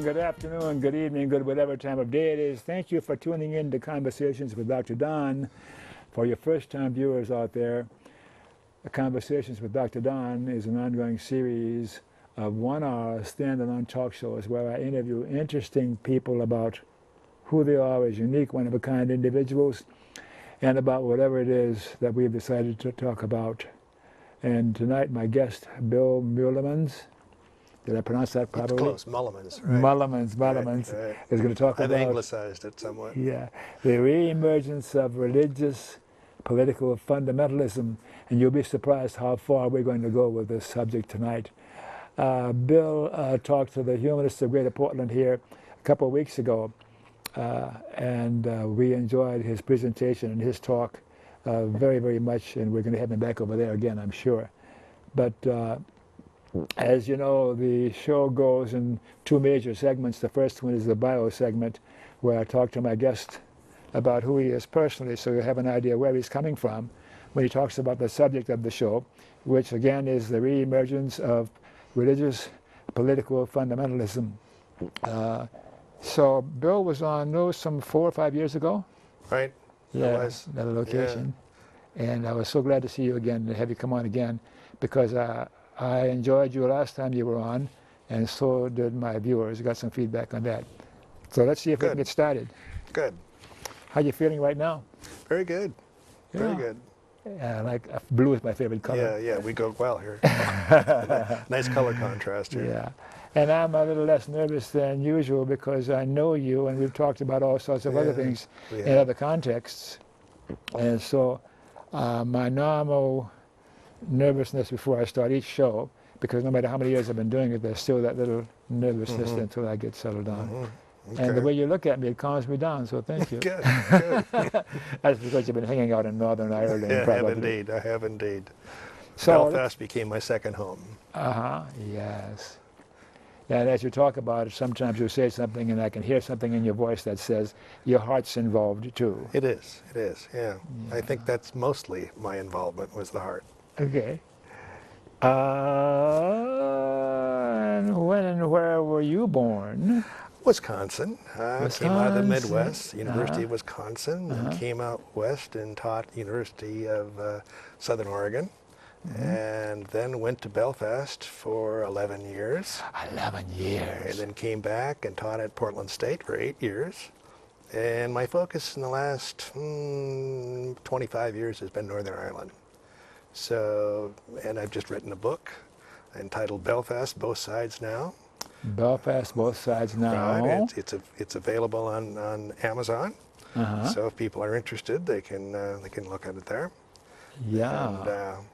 good afternoon, good evening, good whatever time of day it is. Thank you for tuning in to Conversations with Dr. Don. For your first-time viewers out there, Conversations with Dr. Don is an ongoing series of 1-hour standalone talk shows where I interview interesting people about who they are as unique, one-of-a-kind individuals, and about whatever it is that we've decided to talk about. And tonight, my guest, Bill Mullemans, did I pronounce that properly? It's close, Mullemans. Right. Mullemans Right. is going to talk I've about... anglicized it somewhat. Yeah, the reemergence of religious political fundamentalism, and you'll be surprised how far we're going to go with this subject tonight. Bill talked to the humanists of Greater Portland here a couple of weeks ago, and we enjoyed his presentation and his talk very, very much, and we're going to have him back over there again, I'm sure. But as you know, the show goes in two major segments. The first one is the bio segment, where I talk to my guest about who he is personally, so you have an idea where he's coming from when he talks about the subject of the show, which again is the reemergence of religious political fundamentalism. So Bill was on some 4 or 5 years ago. Right. Yeah, another location. Yeah. And I was so glad to see you again, to have you come on again, because I enjoyed you last time you were on, and so did my viewers. Got some feedback on that. So let's see if we can get started. Good. How you feeling right now? Very good. Yeah. Very good. Blue is my favorite color. Yeah, we go well here. Nice color contrast here. Yeah. And I'm a little less nervous than usual because I know you, and we've talked about all sorts of other things in other contexts. And so my normal nervousness before I start each show, because no matter how many years I've been doing it, there's still that little nervousness until I get settled down. Okay. And the way you look at me, it calms me down, so thank you. Good. That's because you've been hanging out in Northern Ireland. Yeah, probably. I have indeed. So Belfast became my second home. Yes. And as you talk about it, sometimes you say something and I can hear something in your voice that says your heart's involved too. It is, yeah. I think that's mostly my involvement was the heart. Okay. And when and where were you born? Wisconsin. Came out of the Midwest, University of Wisconsin, and came out west and taught University of Southern Oregon. And then went to Belfast for 11 years. 11 years. And then came back and taught at Portland State for 8 years. And my focus in the last 25 years has been Northern Ireland. So, and I've just written a book entitled Belfast, Both Sides Now. Belfast, Both Sides Now. Right. It's available on Amazon. So if people are interested, they can look at it there. Yeah. And,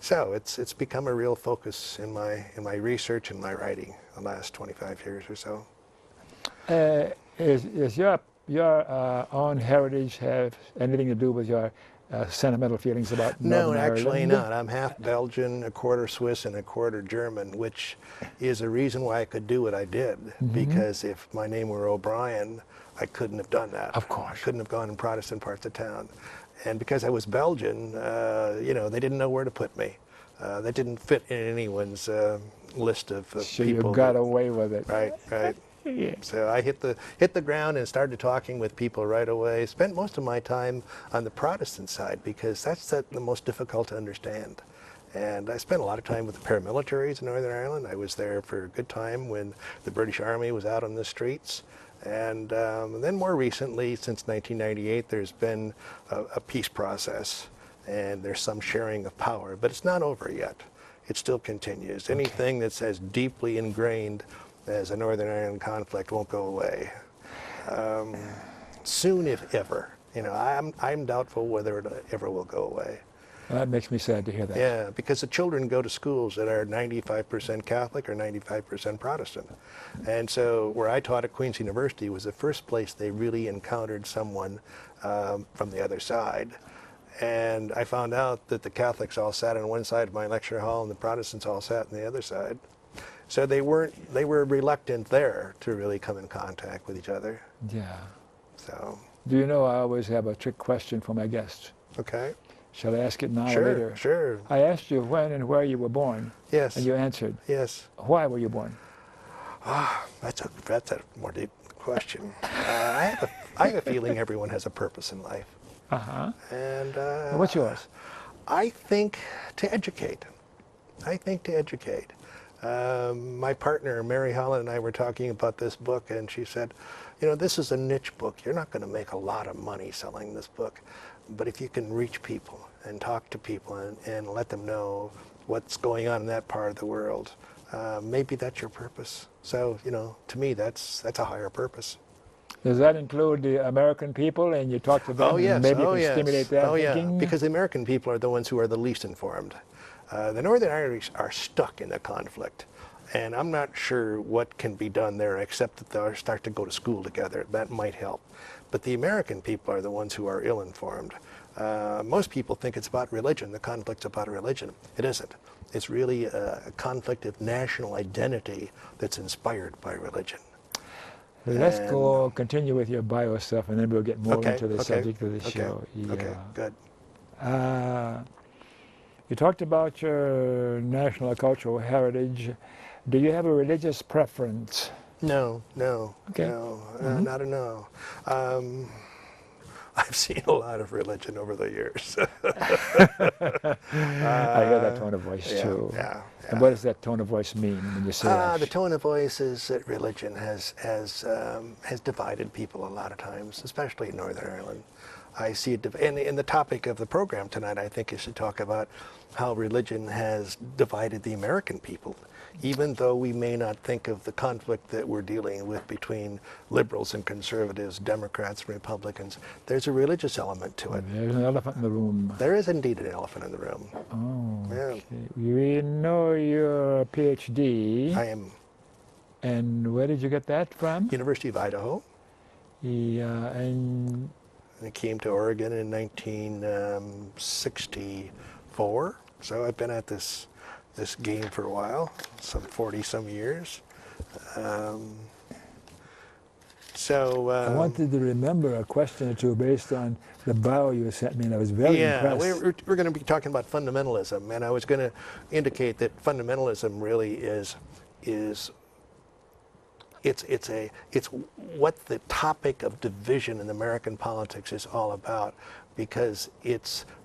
so it's become a real focus in my research and my writing the last 25 years or so. Is your own heritage have anything to do with your sentimental feelings about Northern Ireland? No, actually not. I'm half Belgian, a quarter Swiss, and a quarter German, which is a reason why I could do what I did. Because if my name were O'Brien, I couldn't have done that. Of course. I couldn't have gone in Protestant parts of town. And because I was Belgian, they didn't know where to put me. That didn't fit in anyone's list of people. So you got away with it. Right. Yeah. So I hit the ground and started talking with people right away. Spent most of my time on the Protestant side because that's the most difficult to understand. And I spent a lot of time with the paramilitaries in Northern Ireland. I was there for a good time when the British Army was out on the streets. And then more recently, since 1998, there's been a peace process, and there's some sharing of power, but it's not over yet. It still continues. Okay. Anything that's as deeply ingrained as a Northern Ireland conflict won't go away. Soon, if ever. I'm doubtful whether it ever will go away. Well, that makes me sad to hear that. Yeah, because the children go to schools that are 95% Catholic or 95% Protestant. And so where I taught at Queen's University was the first place they really encountered someone from the other side. And I found out that the Catholics all sat on one side of my lecture hall and the Protestants all sat on the other side. So they were reluctant there to really come in contact with each other. Yeah. So. Do you know I always have a trick question for my guests? Okay. Shall I ask it now or later? Sure. I asked you when and where you were born. Yes. And you answered. Yes. Why were you born? That's a more deep question. I have a feeling everyone has a purpose in life. Uh-huh. And What's yours? I think to educate. I think to educate. My partner, Mary Holland, and I were talking about this book, and she said, you know, this is a niche book. You're not going to make a lot of money selling this book. But if you can reach people and talk to people and let them know what's going on in that part of the world, maybe that's your purpose. So, you know, to me, that's a higher purpose. Does that include the American people, and you talk to them, Oh, yes. and maybe Oh, you can yes. stimulate their Oh, thinking? yeah. Because the American people are the ones who are the least informed. The Northern Irish are stuck in the conflict. And I'm not sure what can be done there except that they'll start to go to school together. That might help. But the American people are the ones who are ill-informed. Most people think it's about religion. The conflict's about religion. It isn't. It's really a conflict of national identity that's inspired by religion. Let's continue with your bio stuff, and then we'll get more into the subject of the show. Yeah. Okay, good. You talked about your national cultural heritage. Do you have a religious preference? No, Okay. no, not a no. I've seen a lot of religion over the years. I hear that tone of voice too. Yeah. And what does that tone of voice mean when you say that? The tone of voice is that religion has divided people a lot of times, especially in Northern Ireland. I see it, and the topic of the program tonight, I think, is to talk about how religion has divided the American people. Even though we may not think of the conflict that we're dealing with between liberals and conservatives, Democrats and Republicans, there's a religious element to it. There's an elephant in the room. There is indeed an elephant in the room. Oh, Yeah. okay. We know you're a PhD. I am. And where did you get that from? University of Idaho. Yeah, and I came to Oregon in 1964. So I've been at this game for a while, some 40-some years. I wanted to remember a question or two based on the bio you sent me, and I was very impressed. Yeah, we're going to be talking about fundamentalism, and I was going to indicate that fundamentalism really is it's what the topic of division in American politics is all about, because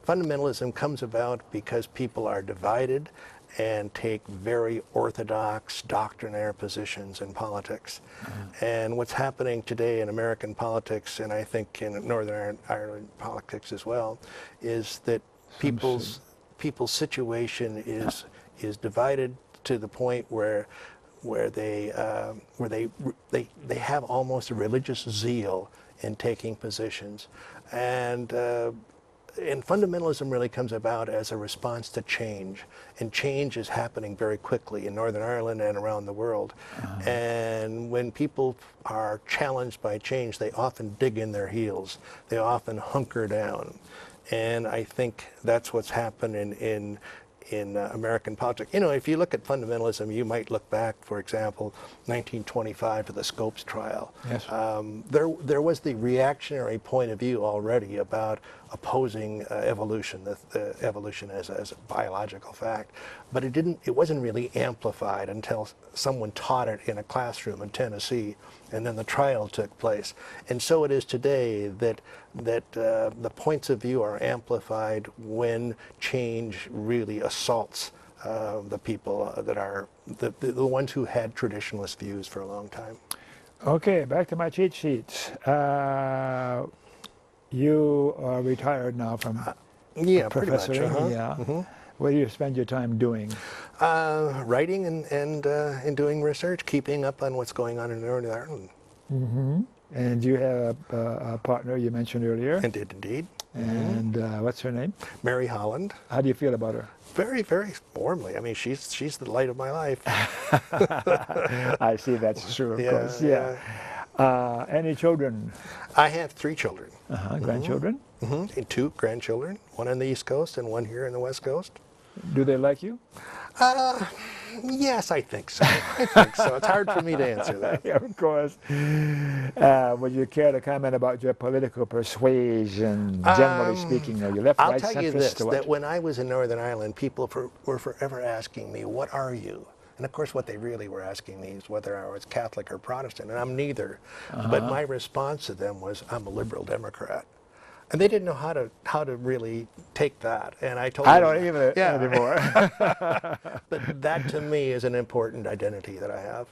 fundamentalism comes about because people are divided and take very orthodox doctrinaire positions in politics. And what's happening today in American politics, and I think in Northern Ireland politics as well, is that people's situation is divided to the point where they have almost a religious zeal in taking positions, and fundamentalism really comes about as a response to change, and change is happening very quickly in Northern Ireland and around the world. And when people are challenged by change, they often dig in their heels. They often hunker down, and I think that's what's happened in American politics. You know, if you look at fundamentalism, you might look back, for example, 1925 to the Scopes trial. Yes. There was the reactionary point of view already about opposing evolution, the evolution as a biological fact, but it wasn't really amplified until someone taught it in a classroom in Tennessee, and then the trial took place. And so it is today that the points of view are amplified when change really assaults the people that are the ones who had traditionalist views for a long time. Okay, back to my cheat sheets. You are retired now from professor. Pretty much. Yeah. What do you spend your time doing? Writing and doing research, keeping up on what's going on in Northern Ireland. And you have a partner you mentioned earlier. Indeed. And what's her name? Mary Holland. How do you feel about her? Very, very warmly. I mean, she's the light of my life. I see, that's true, of course. Yeah. Any children? I have 3 children. Grandchildren? And 2 grandchildren, one on the East Coast and one here in the West Coast. Do they like you? Yes, I think so. It's hard for me to answer that. Yeah, of course. Would you care to comment about your political persuasion, generally speaking? Are you left, I'll right, tell you centrist, this, or what? that when I was in Northern Ireland, people were forever asking me, what are you? And of course, what they really were asking me is whether I was Catholic or Protestant, and I'm neither. But my response to them was, I'm a liberal Democrat. And they didn't know how to really take that. And I told them, I don't either anymore. but that to me is an important identity that I have.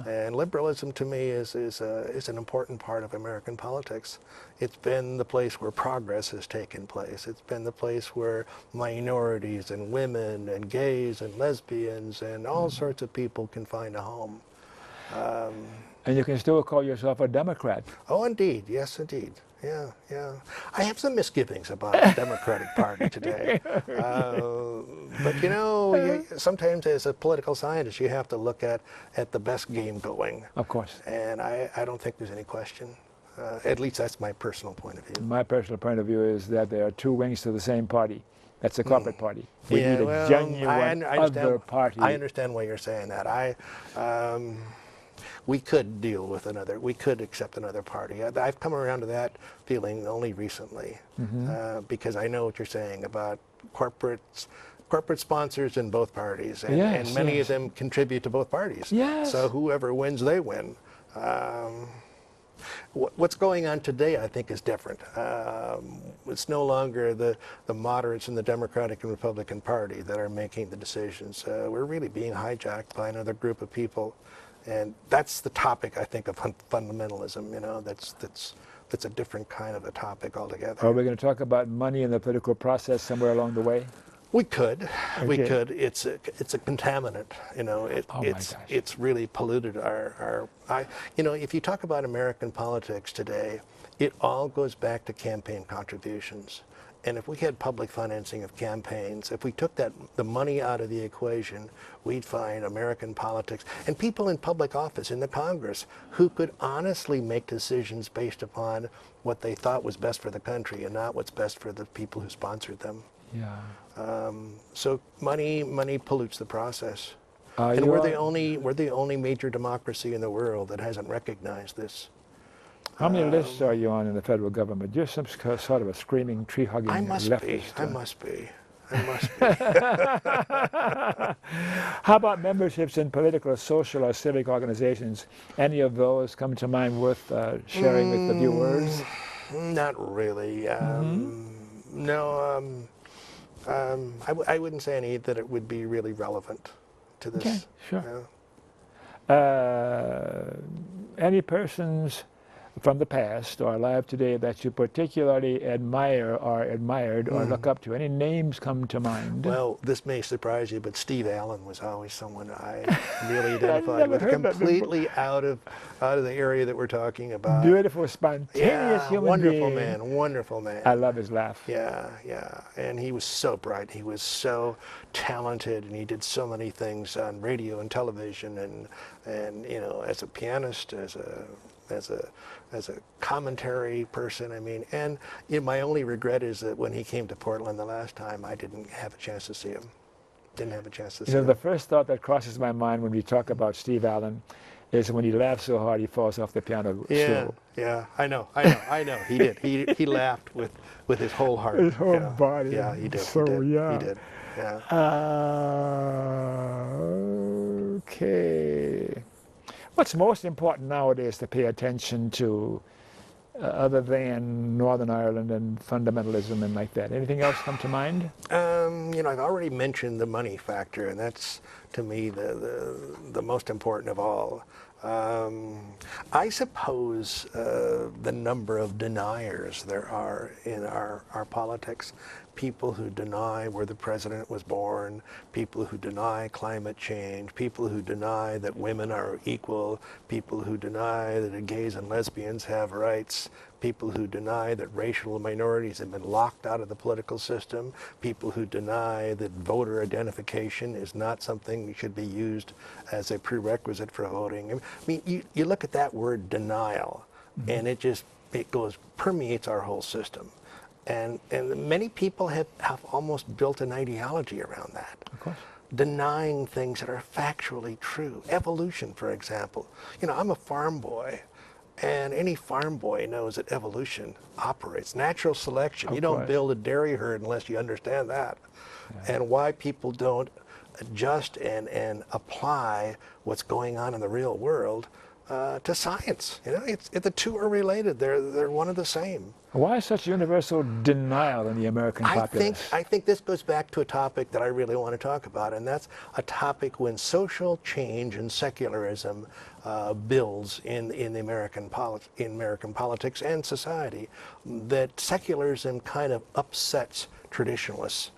And liberalism to me is an important part of American politics. It's been the place where progress has taken place. It's been the place where minorities and women and gays and lesbians and all sorts of people can find a home. And you can still call yourself a Democrat. Oh, indeed. Yes, indeed. Yeah, yeah. I have some misgivings about the Democratic Party today. But you know, sometimes as a political scientist, you have to look at the best game going. Of course. And I don't think there's any question. At least that's my personal point of view. My personal point of view is that there are two wings to the same party. That's the corporate party. We need a well, genuine other party. I understand why you're saying that. We could deal with another, we could accept another party. I've come around to that feeling only recently, because I know what you're saying about corporate sponsors in both parties, and many of them contribute to both parties. Yes. So whoever wins, they win. What's going on today, I think, is different. It's no longer the moderates in the Democratic and Republican Party that are making the decisions. We're really being hijacked by another group of people. And that's the topic, I think, of fundamentalism. You know, that's a different kind of a topic altogether. Are we going to talk about money in the political process somewhere along the way? We could. Okay. We could. It's a contaminant. You know, it's really polluted our. You know, if you talk about American politics today, it all goes back to campaign contributions. And if we had public financing of campaigns, if we took the money out of the equation, we'd find American politics and people in public office in the Congress who could honestly make decisions based upon what they thought was best for the country and not what's best for the people who sponsored them. Yeah. So money pollutes the process. And we're the only major democracy in the world that hasn't recognized this. How many lists are you on in the federal government? You're some sort of a screaming, tree-hugging leftist. I must be. How about memberships in political, social, or civic organizations? Any of those come to mind worth sharing with the viewers? Not really. No, I wouldn't say any that it would be really relevant to this. Okay, sure. You know? Any persons from the past or alive today that you particularly admire or admired or look up to? Any names come to mind? Well, this may surprise you, but Steve Allen was always someone I really identified with, completely out of the area that we're talking about. Beautiful, spontaneous human being. Wonderful man. I love his laugh. Yeah, yeah. And he was so bright. He was so talented, and he did so many things on radio and television, and you know, as a pianist, as a commentary person. I mean, and you know, my only regret is that when he came to Portland the last time, I didn't have a chance to see him. Didn't have a chance to see him. The first thought that crosses my mind when we talk about Steve Allen is when he laughs so hard he falls off the piano stool. Yeah, I know. He did. He laughed with his whole heart. His whole body. Yeah, he did. So he did. Yeah. Okay. What's most important nowadays to pay attention to, other than Northern Ireland and fundamentalism and like that? Anything else come to mind? You know, I've already mentioned the money factor, and that's, to me, the most important of all. I suppose the number of deniers there are in our politics, people who deny where the president was born, people who deny climate change, people who deny that women are equal, people who deny that gays and lesbians have rights, people who deny that racial minorities have been locked out of the political system, people who deny that voter identification is not something that should be used as a prerequisite for voting. I mean, you look at that word denial, and it permeates our whole system. And many people have almost built an ideology around that. Of course. Denying things that are factually true. Evolution, for example. You know, I'm a farm boy, and any farm boy knows that evolution operates. Natural selection. You don't build a dairy herd unless you understand that. Yeah. And why people don't adjust and apply what's going on in the real world to science. You know, the two are related. They're one and the same. Why such universal denial in the American populace? I think this goes back to a topic that I really want to talk about, and that's a topic when social change and secularism builds in the American politics and society, that secularism kind of upsets traditionalists.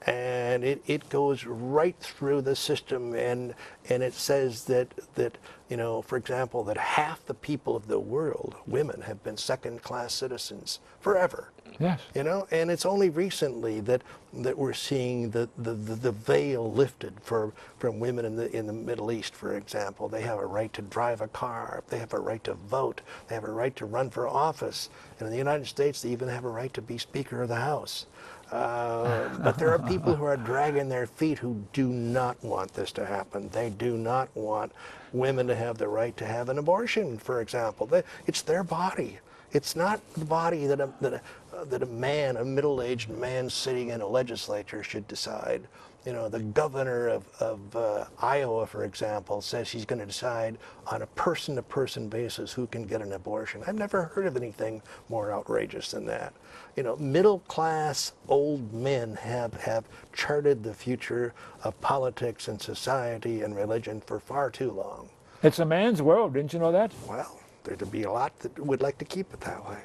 And it goes right through the system, and it says that you know, for example, that half the people of the world, women, have been second-class citizens forever. Yes. You know, and it's only recently that we're seeing the veil lifted from women in the Middle East, for example. They have a right to drive a car. They have a right to vote. They have a right to run for office. And in the United States, they even have a right to be Speaker of the House. But there are people who are dragging their feet who do not want this to happen. They do not want women to have the right to have an abortion, for example. It's their body. It's not the body that a man, a middle-aged man sitting in a legislature should decide. You know, the governor of Iowa, for example, says he's going to decide on a person-to-person basis who can get an abortion. I've never heard of anything more outrageous than that. You know, middle-class old men have charted the future of politics and society and religion for far too long. It's a man's world, didn't you know that? Well, there'd be a lot that would like to keep it that way.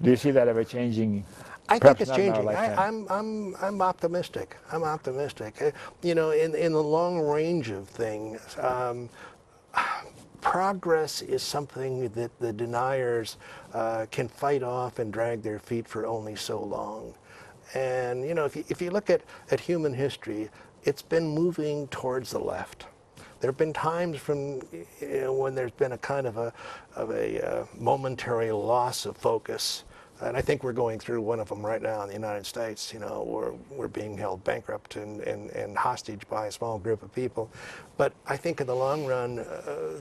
Do you see that ever changing? I think it's changing. I'm optimistic. I'm optimistic. You know, in the long range of things, progress is something that the deniers can fight off and drag their feet for only so long. And you know, if you look at human history, it's been moving towards the left. There have been times from, you know, when there's been a kind of a momentary loss of focus, and I think we're going through one of them right now in the United States. You know, we're being held bankrupt and hostage by a small group of people. But I think in the long run,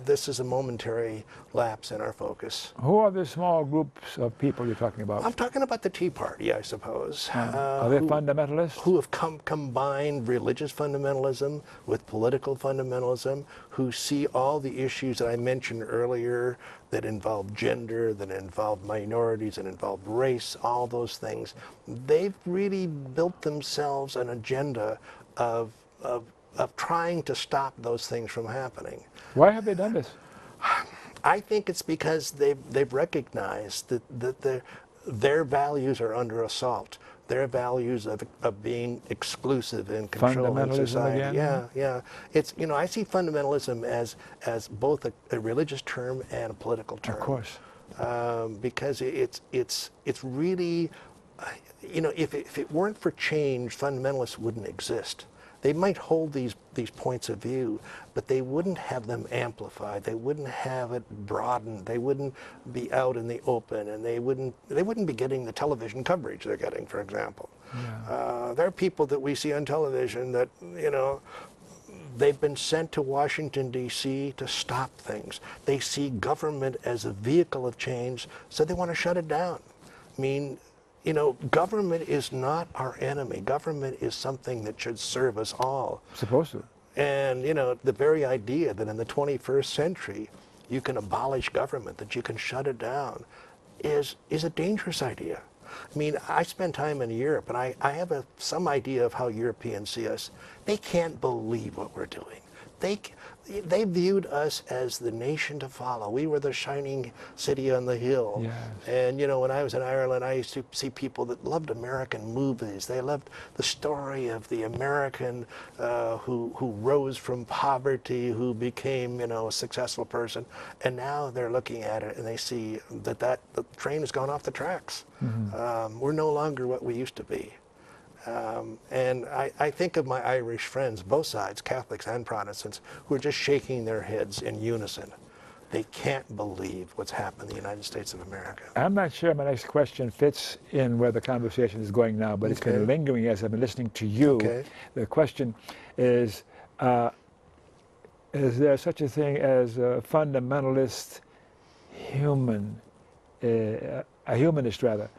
this is a momentary lapse in our focus. Who are the small groups of people you're talking about? I'm talking about the Tea Party, I suppose. Are they fundamentalists? Who have combined religious fundamentalism with political fundamentalism, who see all the issues that I mentioned earlier that involve gender, that involve minorities, that involve race, all those things. They've really built themselves an agenda of trying to stop those things from happening. Why have they done this? I think it's because they've recognized that their values are under assault. Their values of being exclusive and controlling society. Again? Yeah. It's, you know, I see fundamentalism as both a religious term and a political term. Of course. Because it's really, you know, if it weren't for change, fundamentalists wouldn't exist. They might hold these points of view, but they wouldn't have them amplified. They wouldn't have it broadened. They wouldn't be out in the open, and they wouldn't be getting the television coverage they're getting, for example. Yeah. There are people that we see on television that, you know, they've been sent to Washington, D.C. to stop things. They see government as a vehicle of change, so they want to shut it down. I mean, you know, government is not our enemy. Government is something that should serve us all. Supposed to. And, you know, the very idea that in the 21st century you can abolish government, that you can shut it down, is a dangerous idea. I mean, I spend time in Europe, and I have some idea of how Europeans see us. They can't believe what we're doing. They viewed us as the nation to follow. We were the shining city on the hill. Yes. And, you know, when I was in Ireland, I used to see people that loved American movies. They loved the story of the American who rose from poverty, who became, you know, a successful person. And now they're looking at it and they see that the train has gone off the tracks. Mm-hmm. We're no longer what we used to be. And I think of my Irish friends, both sides, Catholics and Protestants, who are just shaking their heads in unison. They can't believe what's happened in the United States of America. I'm not sure my next question fits in where the conversation is going now, but it's been lingering as I've been listening to you. Okay. The question is there such a thing as a fundamentalist human, a humanist rather?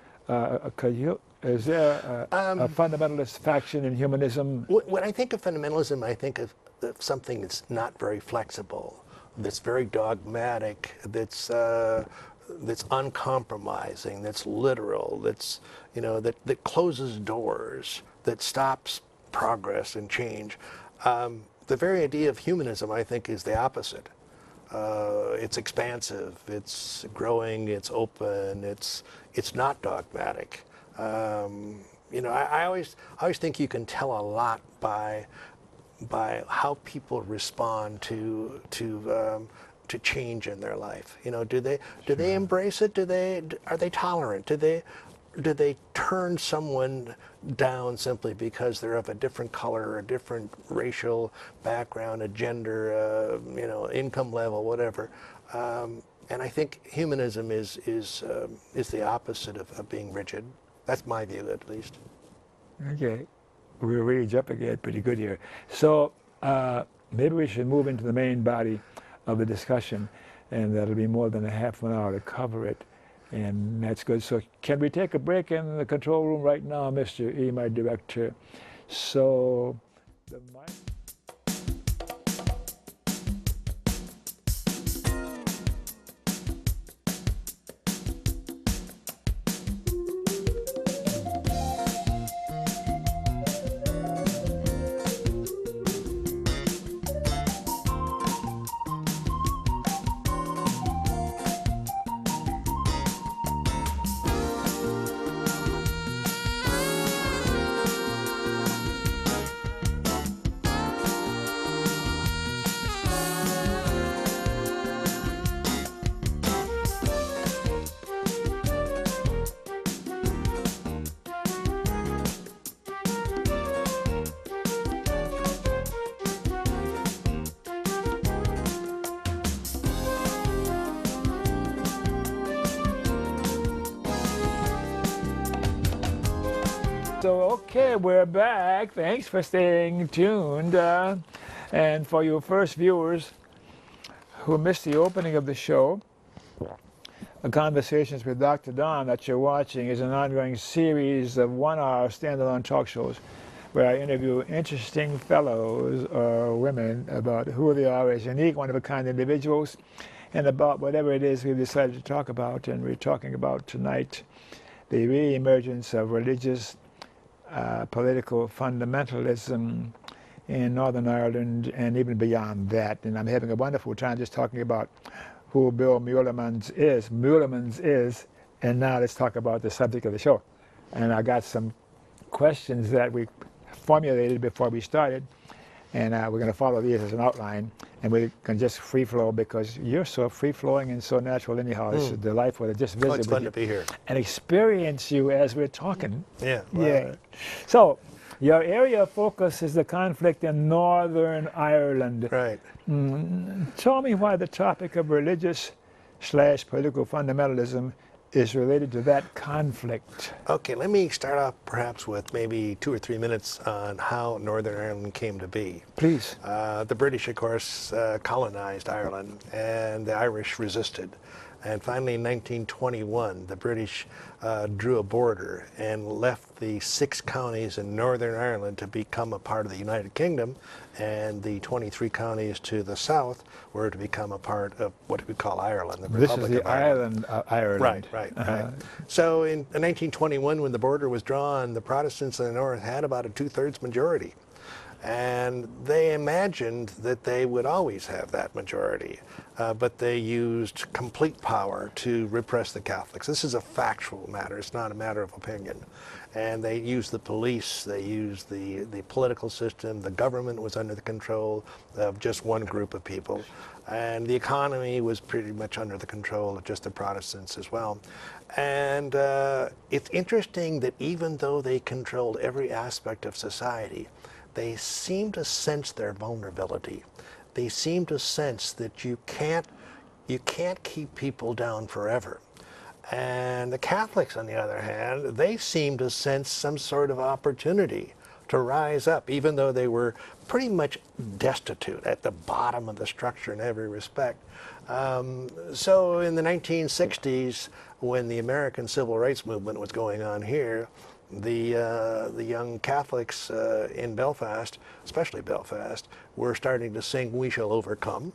Is there a fundamentalist faction in humanism? When I think of fundamentalism, I think of something that's not very flexible, that's very dogmatic, that's uncompromising, that's literal, that's that closes doors, that stops progress and change. The very idea of humanism, I think, is the opposite. It's expansive, it's growing, it's open, it's not dogmatic. I always think you can tell a lot by how people respond to change in their life. Do they embrace it? Are they tolerant? Do they turn someone down simply because they're of a different color, a different racial background, a gender, income level, whatever? And I think humanism is the opposite of being rigid. That's my view, at least. Okay, we're really jumping ahead pretty good here. So maybe we should move into the main body of the discussion, and that'll be more than a half an hour to cover it. And that's good. So can we take a break in the control room right now, Mr. E, my director? So the mic. So, okay, we're back. Thanks for staying tuned. And for your first viewers who missed the opening of the show, the Conversations with Dr. Don that you're watching is an ongoing series of one-hour standalone talk shows where I interview interesting fellows or women about who they are as unique, one-of-a-kind individuals, and about whatever it is we've decided to talk about. And we're talking about tonight the re-emergence of religious political fundamentalism in Northern Ireland and even beyond that. And I'm having a wonderful time just talking about who Bill Meulemans is. And now let's talk about the subject of the show. And I got some questions that we formulated before we started. And we're going to follow these as an outline. And we can just free flow because you're so free flowing and so natural anyhow. It's delightful to just visit it's with fun you to be here and experience you as we're talking. Yeah. Yeah. So your area of focus is the conflict in Northern Ireland. Right. Tell me why the topic of religious/political fundamentalism is related to that conflict. Okay, let me start off perhaps with maybe 2 or 3 minutes on how Northern Ireland came to be. Please. The British, of course, colonized Ireland, and the Irish resisted. And finally, in 1921, the British drew a border and left the 6 counties in Northern Ireland to become a part of the United Kingdom, and the 23 counties to the south were to become a part of what we call Ireland, the Republic of Ireland. This is the Ireland. Right. So in 1921, when the border was drawn, the Protestants in the north had about a 2/3 majority. And they imagined that they would always have that majority, but they used complete power to repress the Catholics. This is a factual matter, it's not a matter of opinion. And they used the police, they used the political system, the government was under the control of just one group of people. And the economy was pretty much under the control of just the Protestants as well. And it's interesting that even though they controlled every aspect of society, they seem to sense their vulnerability. They seem to sense that you can't keep people down forever. And the Catholics, on the other hand, they seem to sense some sort of opportunity to rise up, even though they were pretty much destitute at the bottom of the structure in every respect. So in the 1960s, when the American Civil Rights Movement was going on here, the young Catholics in Belfast, especially Belfast, were starting to sing "We Shall Overcome."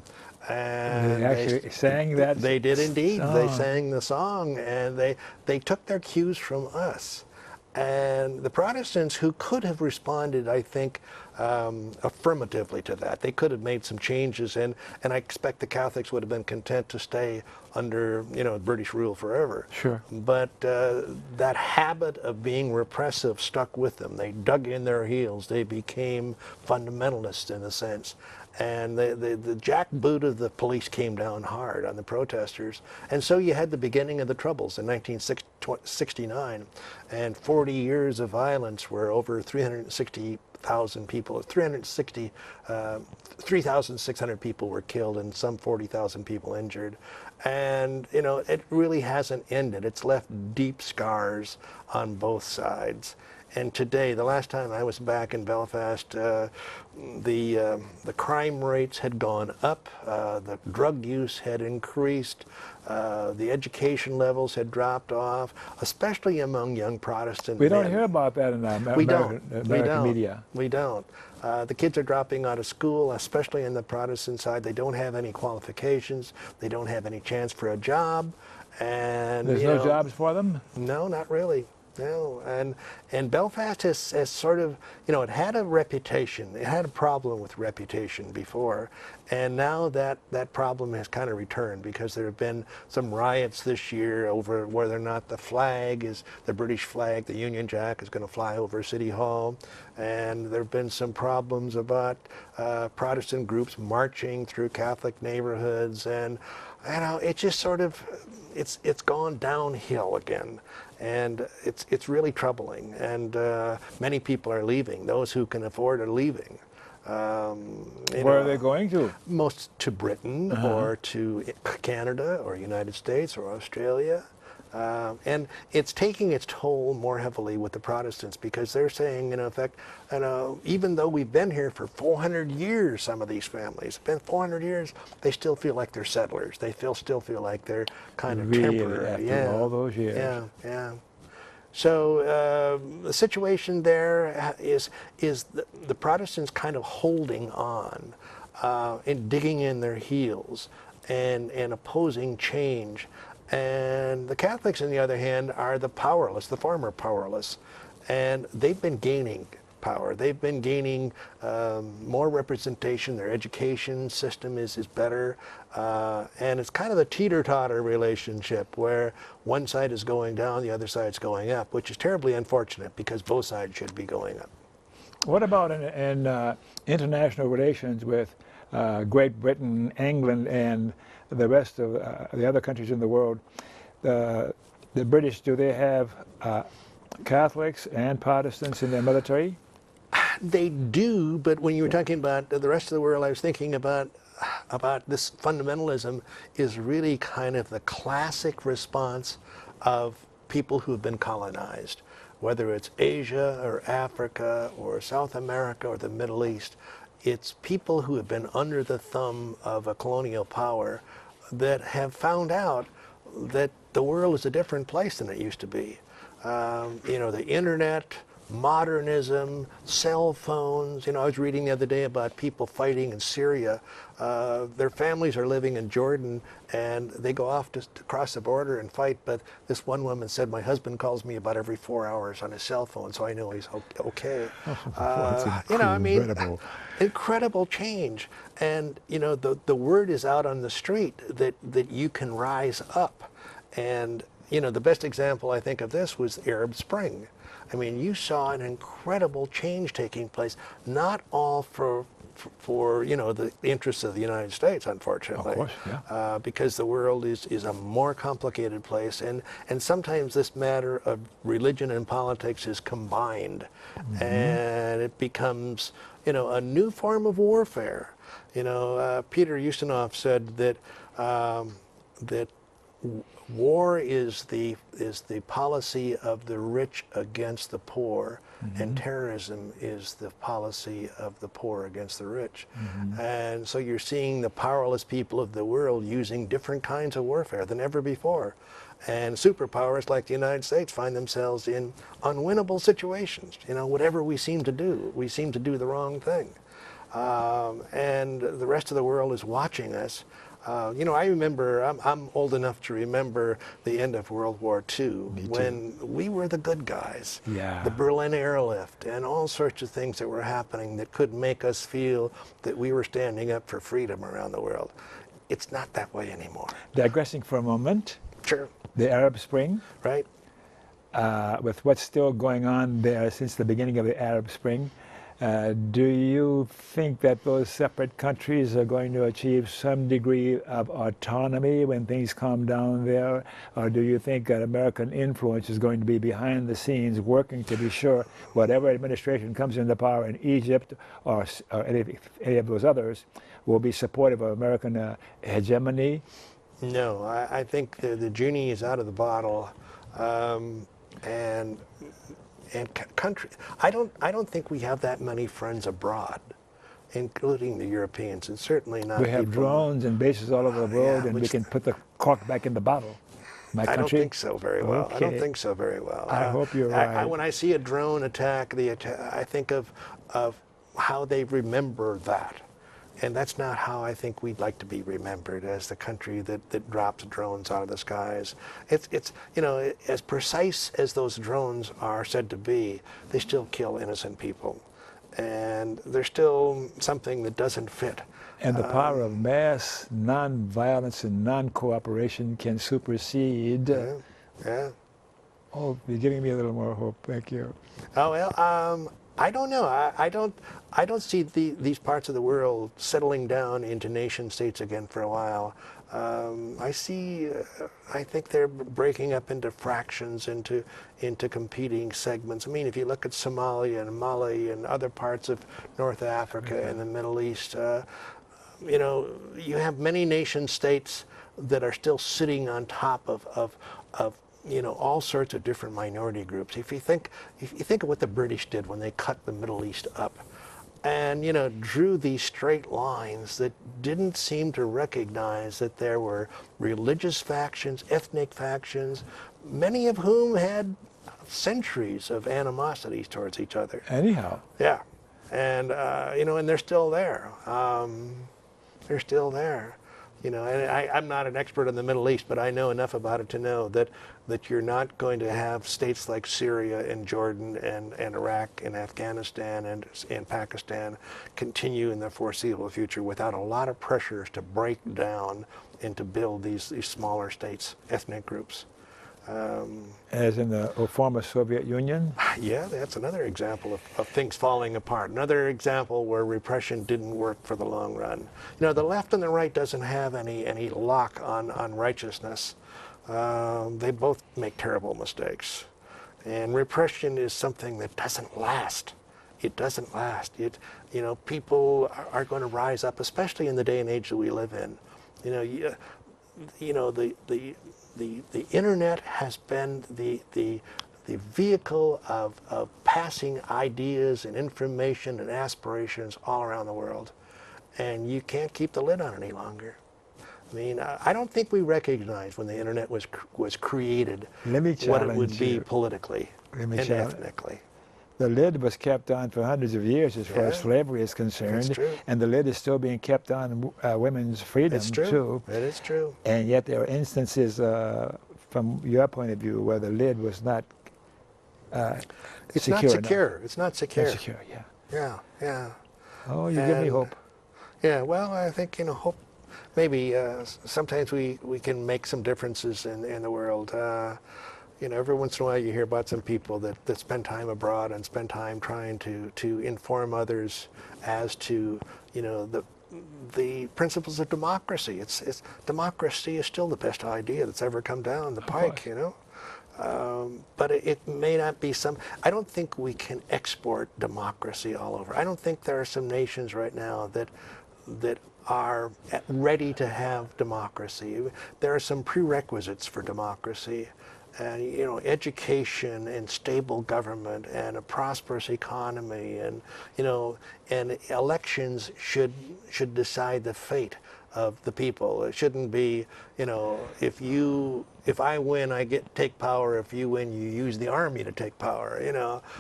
And They actually sang that They did indeed. song. They sang the song, and they took their cues from us. And the Protestants, who could have responded, I think, affirmatively to that, they could have made some changes, and I expect the Catholics would have been content to stay under, British rule forever. Sure. But that habit of being repressive stuck with them. They dug in their heels. They became fundamentalists in a sense. And the jackboot of the police came down hard on the protesters. And so you had the beginning of the Troubles in 1969, and 40 years of violence where over 360,000 people, 3,600 people were killed and some 40,000 people injured. And, it really hasn't ended. It's left deep scars on both sides. And today, the last time I was back in Belfast, the crime rates had gone up, the drug use had increased, the education levels had dropped off, especially among young Protestant We men. don't hear about that in the American media. We don't. The kids are dropping out of school, especially in the Protestant side. They don't have any qualifications. They don't have any chance for a job. And There's no jobs for them? No, not really. No, and Belfast has sort of, it had a reputation. It had a problem with reputation before, and now that problem has kind of returned because there have been some riots this year over whether or not the flag is the British flag, the Union Jack, is going to fly over City Hall, and there have been some problems about Protestant groups marching through Catholic neighborhoods, and it just sort of it's gone downhill again. And it's really troubling, and many people are leaving. Those who can afford are leaving. Where are they going to? Most to Britain, or to Canada, or United States, or Australia. And it's taking its toll more heavily with the Protestants because they're saying, in effect, even though we've been here for 400 years, some of these families have been 400 years, they still feel like they're settlers. They still feel like they're kind of temporary. After all those years. Yeah. So the situation there is the Protestants kind of holding on and digging in their heels and opposing change. And the Catholics, on the other hand, are the powerless, the former powerless, and they've been gaining power. They've been gaining more representation. Their education system is better, and it's kind of a teeter-totter relationship where one side is going down, the other side's going up, which is terribly unfortunate because both sides should be going up. What about in international relations with Great Britain, England, and the rest of the other countries in the world? The British, do they have Catholics and Protestants in their military? They do, but when you were talking about the rest of the world, I was thinking about this fundamentalism is really kind of the classic response of people who have been colonized, whether it's Asia or Africa or South America or the Middle East. It's people who have been under the thumb of a colonial power that have found out that the world is a different place than it used to be. The internet, modernism, cell phones. I was reading the other day about people fighting in Syria. Their families are living in Jordan, and they go off to cross the border and fight. But this one woman said, "My husband calls me about every 4 hours on his cell phone, so I know he's okay." That's incredible. Incredible change. And the word is out on the street that you can rise up. And the best example I think of this was the Arab Spring. I mean, you saw an incredible change taking place, not all for the interests of the United States, unfortunately. Of course, yeah. Because the world is a more complicated place, and sometimes this matter of religion and politics is combined, and it becomes a new form of warfare. Peter Ustinov said that war is the policy of the rich against the poor, and terrorism is the policy of the poor against the rich. And so you're seeing the powerless people of the world using different kinds of warfare than ever before. And superpowers like the United States find themselves in unwinnable situations. You know, whatever we seem to do the wrong thing. And the rest of the world is watching us. You know, I remember, I'm old enough to remember the end of World War II when we were the good guys. Yeah. The Berlin airlift and all sorts of things that were happening that could make us feel that we were standing up for freedom around the world. It's not that way anymore. Digressing for a moment. Sure. The Arab Spring. Right. With what's still going on there since the beginning of the Arab Spring, do you think that those separate countries are going to achieve some degree of autonomy when things calm down there? Or do you think that American influence is going to be behind the scenes working to be sure whatever administration comes into power in Egypt or any of those others will be supportive of American hegemony? No, I think the genie is out of the bottle. And country, I don't think we have that many friends abroad, including the Europeans, and certainly not. We have drones and bases all over the world, and we can put the cork back in the bottle. I don't think so very well. Okay. I don't think so very well. I hope you're right. When I see a drone attack, I think of how they remember that. And that's not how I think we'd like to be remembered, as the country that drops drones out of the skies. It's you know, as precise as those drones are said to be, they still kill innocent people. And there's still something that doesn't fit. And the power of mass non-violence and non-cooperation can supersede. Yeah. Oh, you're giving me a little more hope. Thank you. Oh, well, I don't know. I don't see these parts of the world settling down into nation states again for a while. I think they're breaking up into fractions, into competing segments. I mean, if you look at Somalia and Mali and other parts of North Africa and the Middle East, you know, you have many nation states that are still sitting on top of you know, all sorts of different minority groups. If you think of what the British did when they cut the Middle East up, and, you know, drew these straight lines that didn't seem to recognize that there were religious factions, ethnic factions, many of whom had centuries of animosities towards each other. Anyhow. Yeah, and you know, and they're still there. They're still there. You know, and I'm not an expert in the Middle East, but I know enough about it to know that you're not going to have states like Syria and Jordan and Iraq and Afghanistan and Pakistan continue in the foreseeable future without a lot of pressures to break down and to build these smaller states, ethnic groups. As in the former Soviet Union? Yeah, that's another example of things falling apart. Another example where repression didn't work for the long run. You know, the left and the right doesn't have any lock on righteousness. They both make terrible mistakes. And repression is something that doesn't last. It doesn't last. You know, people are going to rise up, especially in the day and age that we live in. You know, the internet has been the vehicle of passing ideas and information and aspirations all around the world, and you can't keep the lid on any longer. I mean, I don't think we recognized when the internet was created what it would be politically and ethnically. The lid was kept on for hundreds of years as far as slavery is concerned, and the lid is still being kept on women's freedom too. That is true. And yet there are instances, from your point of view, where the lid was not it's secure. Not secure. It's not secure. Not secure. Yeah. Yeah. Oh, you give me hope. Yeah. Well, I think, you know, hope. Maybe sometimes we can make some differences in the world. You know, every once in a while you hear about some people that spend time abroad and spend time trying to inform others as to, you know, the principles of democracy. It's democracy is still the best idea that's ever come down the pike, you know. But it may not be I don't think we can export democracy all over. I don't think there are some nations right now that are ready to have democracy. There are some prerequisites for democracy. education and stable government and a prosperous economy, and and elections should decide the fate of the people. It shouldn't be, if I win, I take power. If you win, you use the army to take power.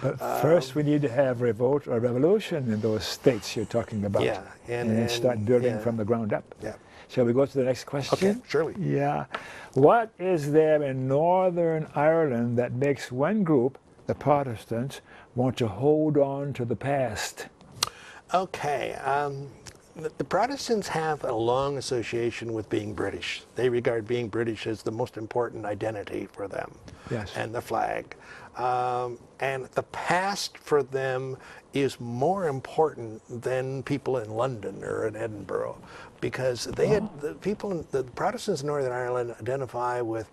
But first, we need to have revolt or revolution in those states you're talking about. Yeah, and then start building from the ground up. Yeah. Shall we go to the next question? Okay, surely. Yeah. What is there in Northern Ireland that makes one group, the Protestants, want to hold on to the past? Okay. The Protestants have a long association with being British. They regard being British as the most important identity for them. Yes. And the flag. And the past for them is more important than people in London or in Edinburgh, because the Protestants in Northern Ireland identify with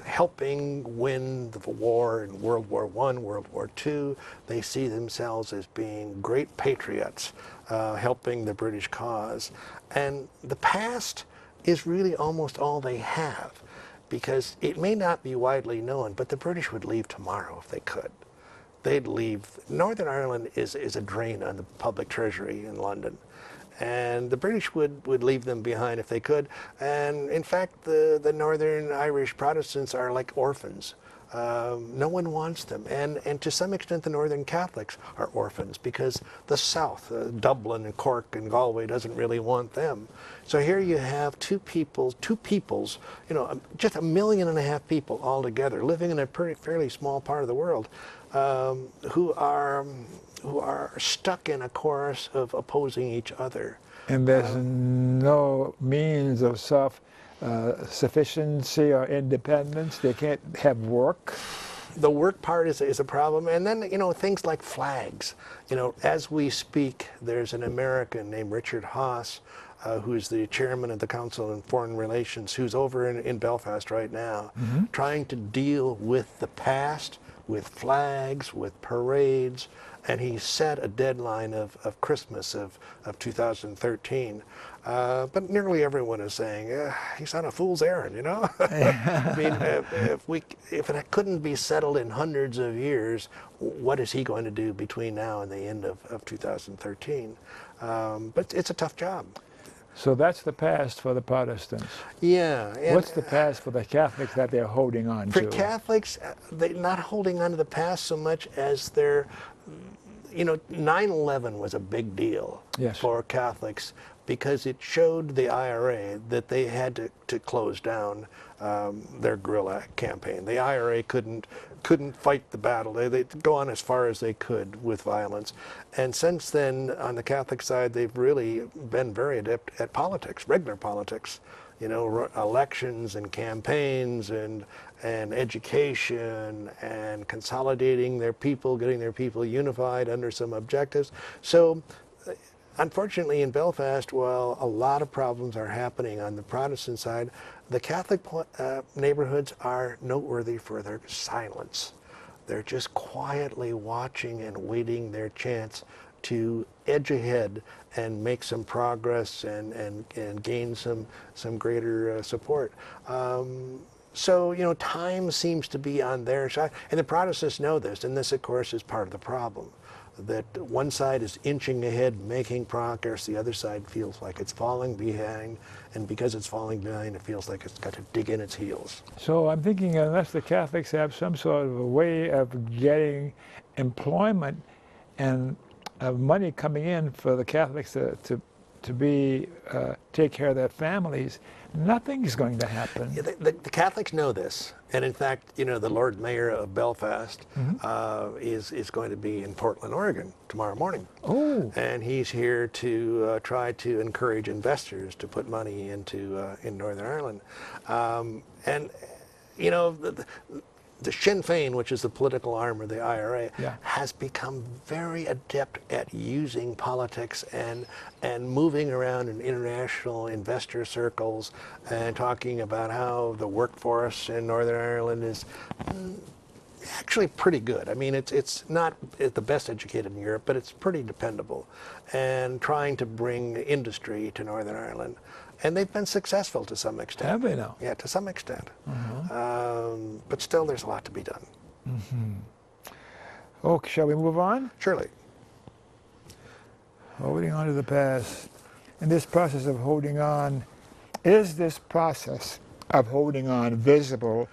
helping win the war in World War I, World War II. They see themselves as being great patriots, helping the British cause. And the past is really almost all they have, because it may not be widely known, but the British would leave tomorrow if they could. They'd leave. Northern Ireland is a drain on the public treasury in London. And the British would leave them behind if they could. And in fact, the Northern Irish Protestants are like orphans. No one wants them. And to some extent, the Northern Catholics are orphans, because the South, Dublin and Cork and Galway, doesn't really want them. So here you have two peoples, just 1.5 million people all together, living in a fairly small part of the world, who are stuck in a chorus of opposing each other. And there's no means of self-sufficiency or independence. They can't have work. The work part is a problem. And then, things like flags. As we speak, there's an American named Richard Haass, who's the chairman of the Council on Foreign Relations, who's over in Belfast right now, trying to deal with the past, with flags, with parades, and he set a deadline of Christmas of 2013. But nearly everyone is saying, he's on a fool's errand, I mean, if it couldn't be settled in hundreds of years, what is he going to do between now and the end of 2013? But it's a tough job. So that's the past for the Protestants. Yeah. What's the past for the Catholics that they're holding on to? For Catholics, they're not holding on to the past so much as they're, 9/11 was a big deal for Catholics, because it showed the IRA that they had to close down their guerrilla campaign. The IRA couldn't fight the battle. They'd go on as far as they could with violence. And since then, on the Catholic side, they've really been very adept at politics, regular politics. Elections and campaigns and education and consolidating their people, getting their people unified under some objectives. So unfortunately in Belfast, while a lot of problems are happening on the Protestant side, the Catholic neighborhoods are noteworthy for their silence. They're just quietly watching and waiting their chance to edge ahead and make some progress and gain some greater support. So, time seems to be on their side. And the Protestants know this, and this, of course, is part of the problem. That one side is inching ahead, making progress, the other side feels like it's falling behind, and because it's falling behind, it feels like it's got to dig in its heels. So I'm thinking, unless the Catholics have some sort of a way of getting employment and money coming in for the Catholics to take care of their families, nothing's going to happen. Yeah, the Catholics know this, and in fact, the Lord Mayor of Belfast is going to be in Portland, Oregon tomorrow morning. Oh! And he's here to try to encourage investors to put money into in Northern Ireland, the Sinn Féin, which is the political arm of the IRA, has become very adept at using politics and moving around in international investor circles and talking about how the workforce in Northern Ireland is actually pretty good. I mean, it's not the best educated in Europe, but it's pretty dependable, and trying to bring industry to Northern Ireland. And they've been successful to some extent. Have they now? Yeah, to some extent. But still, there's a lot to be done. Okay, shall we move on? Surely. Holding on to the past. And this process of holding on, is this process of holding on visible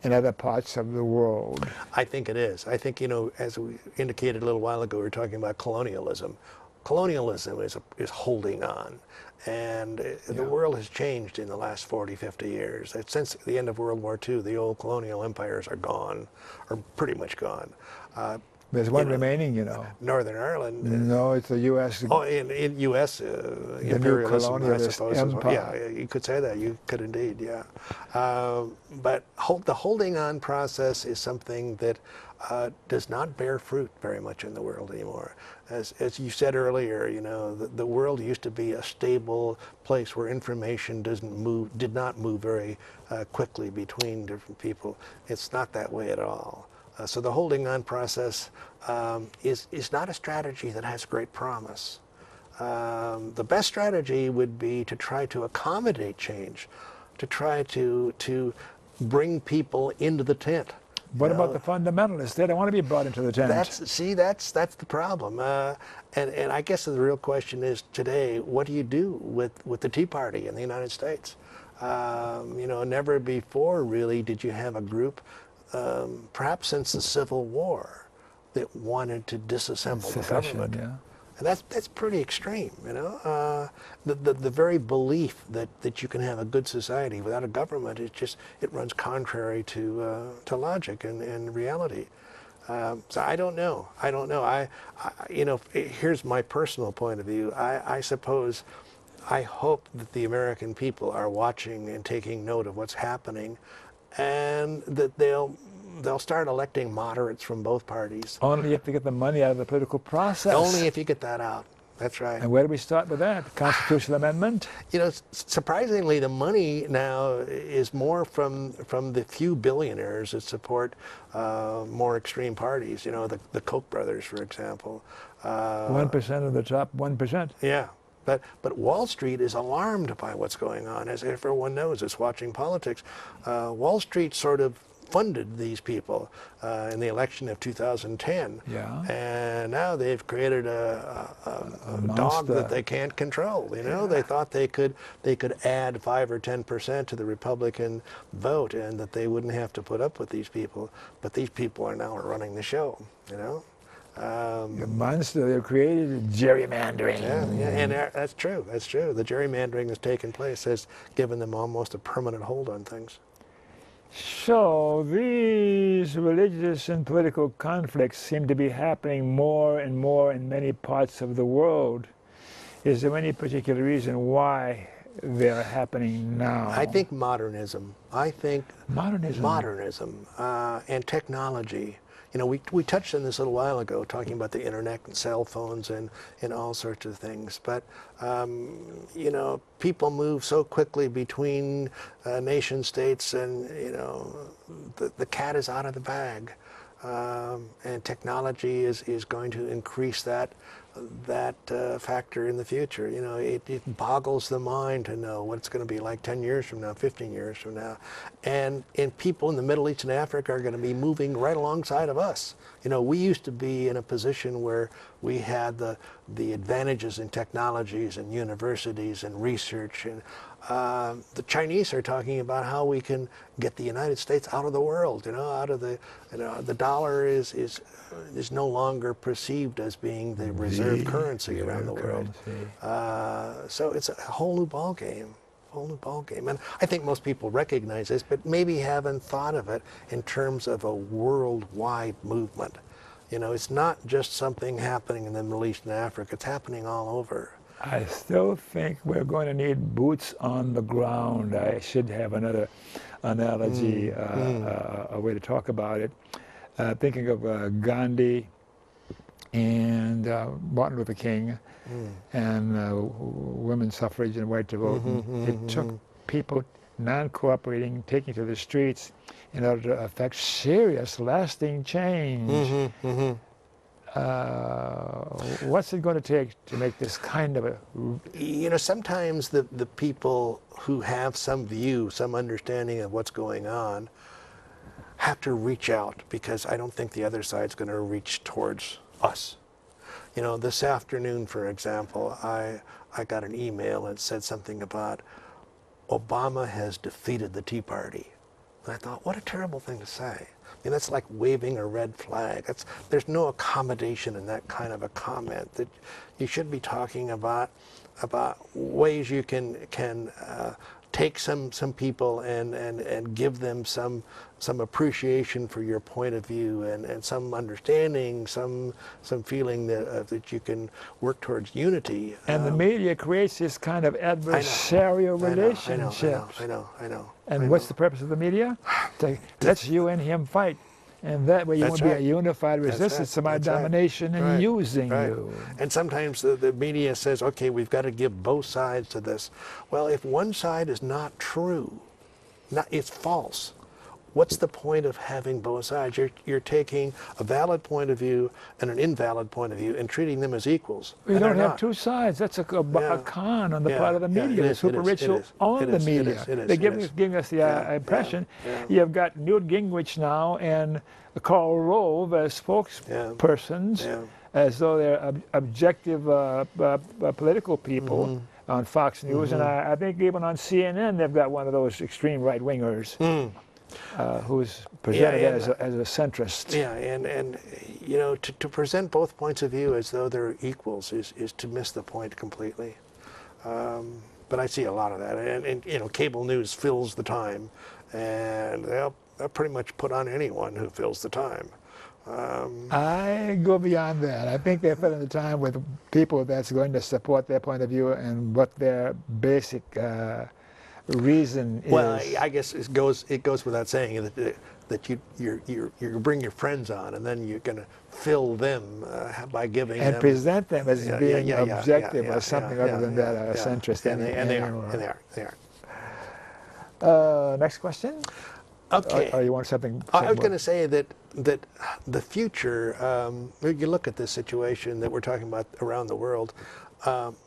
in other parts of the world? I think it is. I think, as we indicated a little while ago, we were talking about colonialism. Colonialism is holding on. And the world has changed in the last 40, 50 years. Since the end of World War II, the old colonial empires are gone, or pretty much gone. There's one remaining, Northern Ireland. No, it's the U.S. Oh, in U.S. Imperialism, I suppose. Yeah, you could say that. You could indeed, yeah. But the holding on process is something that does not bear fruit very much in the world anymore. As you said earlier, the world used to be a stable place where information did not move very quickly between different people. It's not that way at all. So the holding on process is not a strategy that has great promise. The best strategy would be to try to accommodate change, to try to bring people into the tent. What about the fundamentalists? They don't want to be brought into the tent. That's the problem. And I guess the real question is today, what do you do with the Tea Party in the United States? Never before really did you have a group, perhaps since the Civil War, that wanted to disassemble the government. Yeah. And that's pretty extreme, The very belief that you can have a good society without a government, it runs contrary to logic and reality. So I don't know. Here's my personal point of view. I hope that the American people are watching and taking note of what's happening, and that they'll start electing moderates from both parties. Only if you get the money out of the political process. Only if you get that out. That's right. And where do we start with that? Constitutional amendment? Surprisingly, the money now is more from the few billionaires that support more extreme parties. The Koch brothers, for example. 1% of the top 1%. Yeah. But Wall Street is alarmed by what's going on. As everyone knows, it's watching politics. Wall Street sort of funded these people in the election of 2010. Yeah. And now they've created a dog that they can't control. They thought they could add 5 or 10% to the Republican vote, and that they wouldn't have to put up with these people. But these people are now running the show. The monster they've created, gerrymandering. Yeah, and that's true. That's true. The gerrymandering that's taken place has given them almost a permanent hold on things. So these religious and political conflicts seem to be happening more and more in many parts of the world. Is there any particular reason why they're happening now? I think modernism. Modernism and technology. We touched on this a little while ago, talking about the internet and cell phones and all sorts of things. But, people move so quickly between nation states, and, the cat is out of the bag. And technology is going to increase that factor in the future. It boggles the mind to know what it's going to be like 10 years from now, 15 years from now. And people in the Middle East and Africa are going to be moving right alongside of us. We used to be in a position where we had the advantages in technologies and universities and research. And the Chinese are talking about how we can get the United States out of the world, out of the dollar is no longer perceived as being the reserve currency around the world. So it's a whole new ball game. And I think most people recognize this, but maybe haven't thought of it in terms of a worldwide movement. It's not just something happening in the Middle East and Africa. It's happening all over. I still think we're going to need boots on the ground. I should have another analogy, a way to talk about it. Thinking of Gandhi and Martin Luther King and women's suffrage and right to vote. It took people non-cooperating, taking to the streets in order to affect serious, lasting change. What's it going to take to make this kind of a... You know, sometimes the people who have some view, some understanding of what's going on, have to reach out, because I don't think the other side's going to reach towards us. You know, this afternoon, for example, I got an email that said something about Obama has defeated the Tea Party. And I thought, what a terrible thing to say. I mean, that's like waving a red flag. There's no accommodation in that kind of a comment. That you should be talking about ways you can take some people and give them some appreciation for your point of view, and some understanding, some feeling that you can work towards unity. And the media creates this kind of adversarial relationships. I know. And what's the purpose of the media? Let's you and him fight. And that way you won't be a unified resistance to my domination and using you. And sometimes the media says, okay, we've got to give both sides to this. Well, if one side is not true, it's false, what's the point of having both sides? You're taking a valid point of view and an invalid point of view and treating them as equals. You don't have two sides. That's a con on the part of the media. The superficial on the media. They're giving us the impression. You've got Newt Gingrich now and Karl Rove as spokespersons, as though they're objective political people on Fox News. And I think even on CNN they've got one of those extreme right-wingers. Who's presented as a centrist. Yeah, and you know, to present both points of view as though they're equals is to miss the point completely. But I see a lot of that, and you know, cable news fills the time, and they'll pretty much put on anyone who fills the time. I go beyond that. I think they're filling the time with people that's going to support their point of view and what their basic reason is. Well, I guess it goes without saying that you bring your friends on, and then you're going to fill them by giving and them, present them as being objective or something other than that, a centrist. And they are. Next question. Okay. Or you want something? I was going to say that the future. You look at this situation that we're talking about around the world.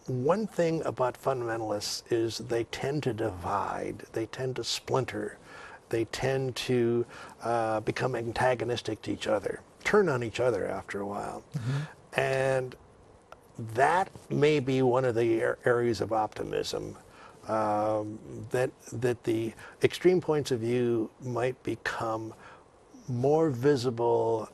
One thing about fundamentalists is they tend to divide, they tend to splinter, they tend to become antagonistic to each other, turn on each other after a while. And that may be one of the areas of optimism, that the extreme points of view might become more visible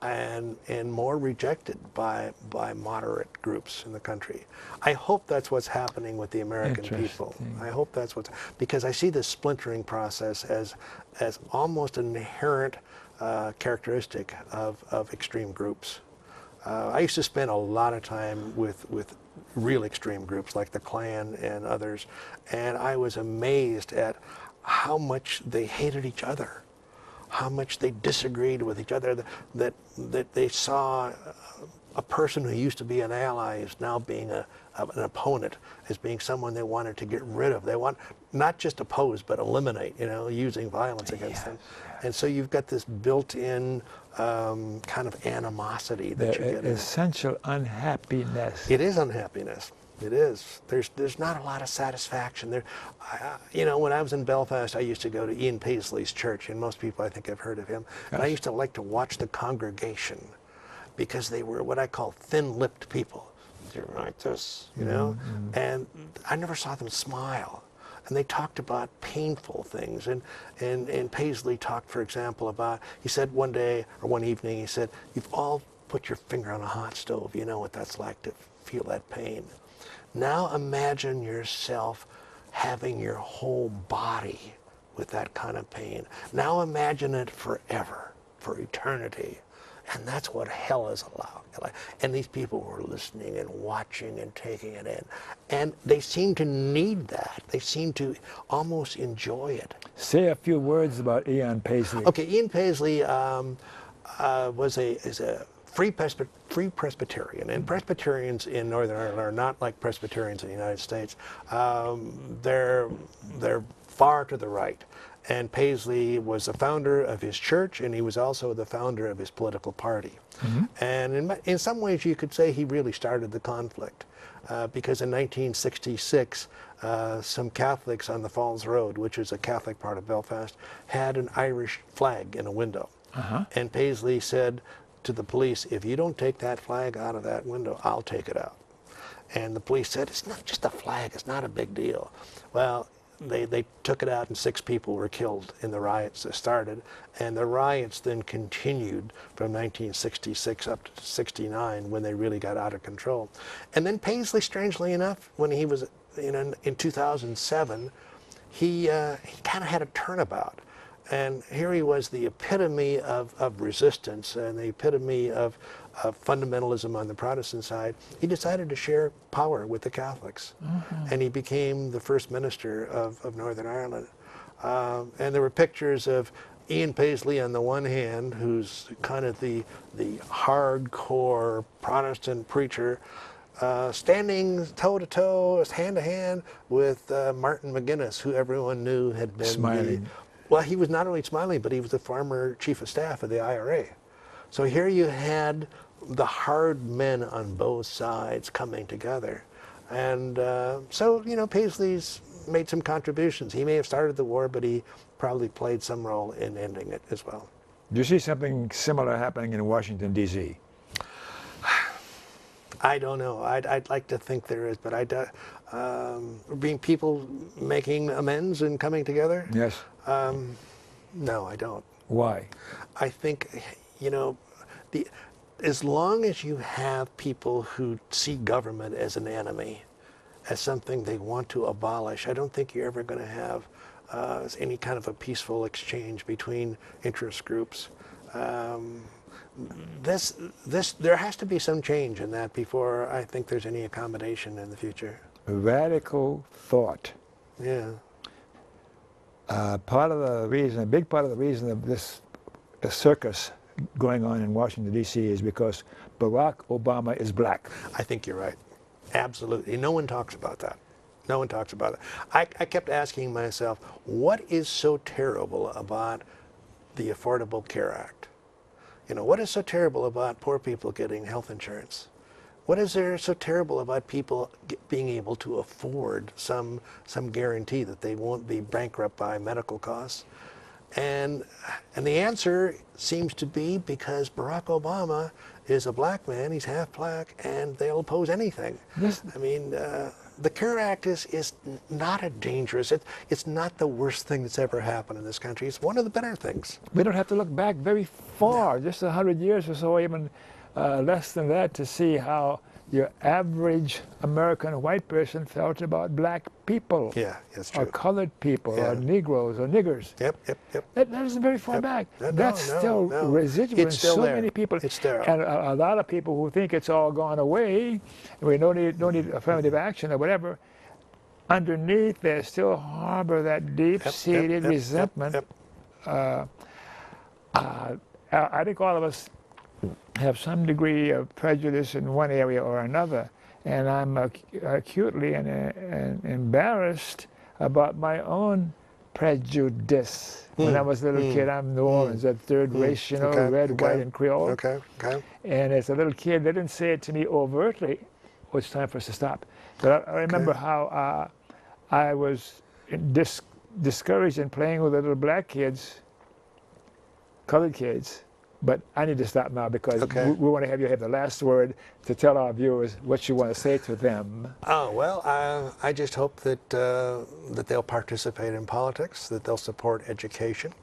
and more rejected by moderate groups in the country. I hope that's what's happening with the American people. I hope that's because I see this splintering process as almost an inherent characteristic of extreme groups. I used to spend a lot of time with real extreme groups like the Klan and others, and I was amazed at how much they hated each other, how much they disagreed with each other, that they saw a person who used to be an ally is now being an opponent, as being someone they wanted to get rid of. They want not just oppose, but eliminate, you know, using violence against them. And so you've got this built-in kind of animosity that you get. Essential unhappiness. It is unhappiness. It is. There's not a lot of satisfaction there. You know, when I was in Belfast, I used to go to Ian Paisley's church, and most people I think have heard of him. And I used to like to watch the congregation, because they were what I call thin-lipped people. They're like this, you know, and I never saw them smile. And they talked about painful things. And Paisley talked, for example, about, he said one day or one evening, he said, "You've all put your finger on a hot stove. You know what that's like to feel that pain. Now imagine yourself having your whole body with that kind of pain. Now imagine it forever, for eternity." And that's what hell is like. And these people were listening and watching and taking it in. And they seem to need that. They seem to almost enjoy it. Say a few words about Ian Paisley. Okay, Ian Paisley is a free Presbyterian, and Presbyterians in Northern Ireland are not like Presbyterians in the United States. They're far to the right, And Paisley was the founder of his church, and he was also the founder of his political party. And in some ways you could say he really started the conflict, because in 1966, some Catholics on the Falls Road, which is a Catholic part of Belfast, had an Irish flag in a window. And Paisley said to the police, if you don't take that flag out of that window, I'll take it out. And the police said, it's not just a flag, it's not a big deal. Well, they took it out and 6 people were killed in the riots that started. And the riots then continued from 1966 up to 69 when they really got out of control. And then Paisley, strangely enough, when he was in 2007, he kind of had a turnabout. And here he was, the epitome of resistance and the epitome of fundamentalism on the Protestant side. He decided to share power with the Catholics. And he became the first minister of Northern Ireland. And there were pictures of Ian Paisley on the one hand, who's kind of the hardcore Protestant preacher, standing toe-to-toe, hand-to-hand with Martin McGuinness, who everyone knew had been Smiling. well, he was not only smiling, but he was the former chief of staff of the IRA. So here you had the hard men on both sides coming together. And so, Paisley's made some contributions. He may have started the war, but he probably played some role in ending it as well. Do you see something similar happening in Washington, D.C.? I don't know. I'd like to think there is, but being people making amends and coming together? Yes. No, I don't. Why? I think, as long as you have people who see government as an enemy, as something they want to abolish, I don't think you're ever going to have any kind of a peaceful exchange between interest groups. There has to be some change in that before I think there's any accommodation in the future. Radical thought. Yeah. Part of the reason, a big part of the reason of this circus going on in Washington, D.C. is because Barack Obama is black. I think you're right. Absolutely. No one talks about that. No one talks about it. I kept asking myself, what is so terrible about the Affordable Care Act? What is so terrible about poor people getting health insurance? What is there so terrible about people being able to afford some guarantee that they won't be bankrupt by medical costs? And the answer seems to be because Barack Obama is a black man, he's half black, and they'll oppose anything. Yes. I mean, the CARE Act is not a dangerous, it's not the worst thing that's ever happened in this country. It's one of the better things. We don't have to look back very far, just 100 years or so, even less than that, to see how your average American white person felt about black people. Yeah, that's true. Or colored people, Yeah. or Negroes, or niggers. Yep. That isn't very far back. No, That's still residual It's in still so there. many people. It's there. And a lot of people who think it's all gone away, and we don't need affirmative action or whatever, underneath they still harbor that deep-seated resentment. Yep. I think all of us have some degree of prejudice in one area or another, and I'm acutely and embarrassed about my own prejudice. When I was a little kid, I'm New Orleans, that third race, red, white, and Creole. Okay. And as a little kid, they didn't say it to me overtly, oh, it's time for us to stop. But I remember how I was discouraged in playing with the little black kids, colored kids. But I need to stop now because we want to have you have the last word to tell our viewers what you want to say to them. Oh, well, I just hope that they'll participate in politics, that they'll support education.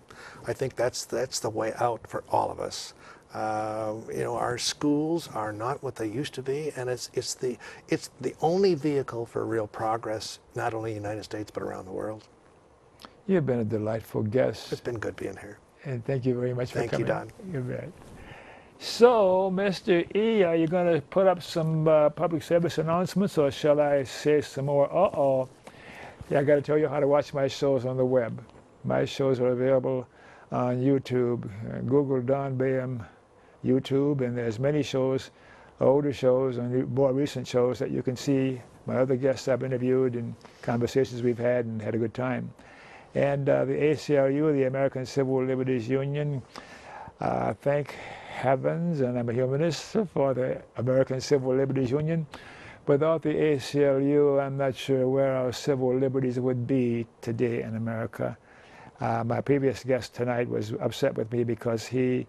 I think that's the way out for all of us. Our schools are not what they used to be, and it's the only vehicle for real progress, not only in the United States, but around the world. You've been a delightful guest. It's been good being here. And thank you very much for coming. Thank you, Don. You bet. So, Mr. E, are you going to put up some public service announcements, or shall I say some more? Yeah, I got to tell you how to watch my shows on the web. My shows are available on YouTube. Google Don Baham YouTube, and there's many shows, older shows and more recent shows that you can see my other guests I've interviewed and conversations we've had and had a good time. And the ACLU, the American Civil Liberties Union, thank heavens, and I'm a humanist, for the American Civil Liberties Union. Without the ACLU, I'm not sure where our civil liberties would be today in America. My previous guest tonight was upset with me because he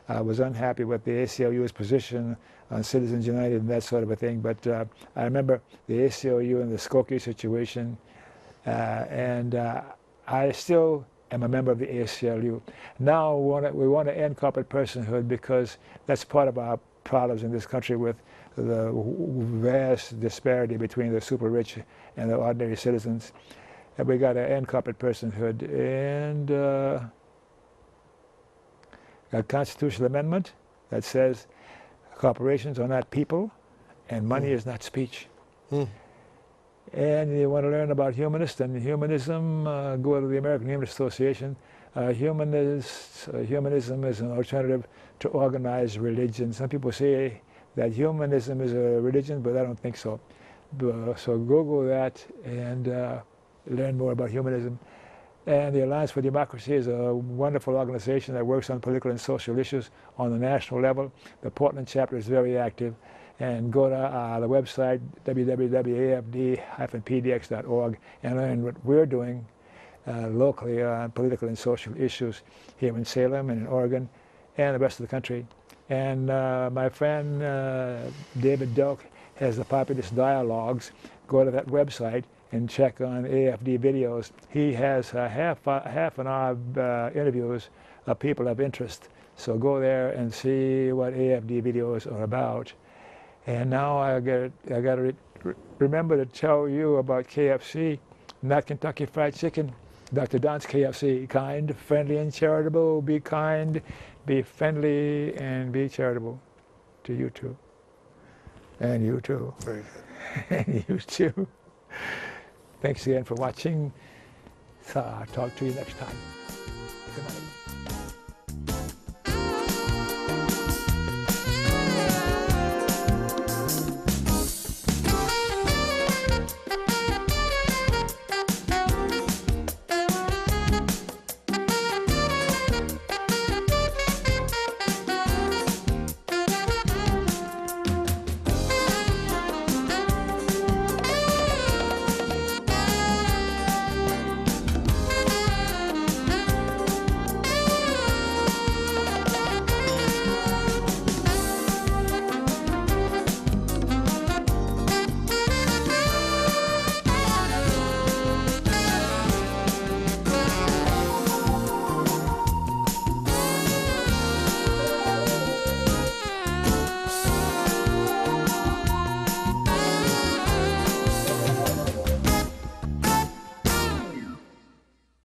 was unhappy with the ACLU's position on Citizens United and that sort of a thing. But I remember the ACLU and the Skokie situation, and I still am a member of the ACLU. Now we want to end corporate personhood because that's part of our problems in this country with the vast disparity between the super rich and the ordinary citizens. And we got to end corporate personhood. And a constitutional amendment that says corporations are not people and money is not speech. And you want to learn about humanists and humanism, go to the American Humanist Association. Humanism is an alternative to organized religion. Some people say that humanism is a religion, but I don't think so. So Google that and learn more about humanism. And the Alliance for Democracy is a wonderful organization that works on political and social issues on the national level. The Portland chapter is very active. And go to the website, www.afd-pdx.org, and learn what we're doing locally on political and social issues here in Salem and in Oregon and the rest of the country. And my friend David Delk has the Populist Dialogues. Go to that website and check on AFD videos. He has half an hour interviews of people of interest. So go there and see what AFD videos are about. And now I got to remember to tell you about KFC, not Kentucky Fried Chicken. Dr. Don's KFC, kind, friendly, and charitable. Be kind, be friendly, and be charitable to you too. And you too. Very good. And you too. Thanks again for watching. So I'll talk to you next time. Good night.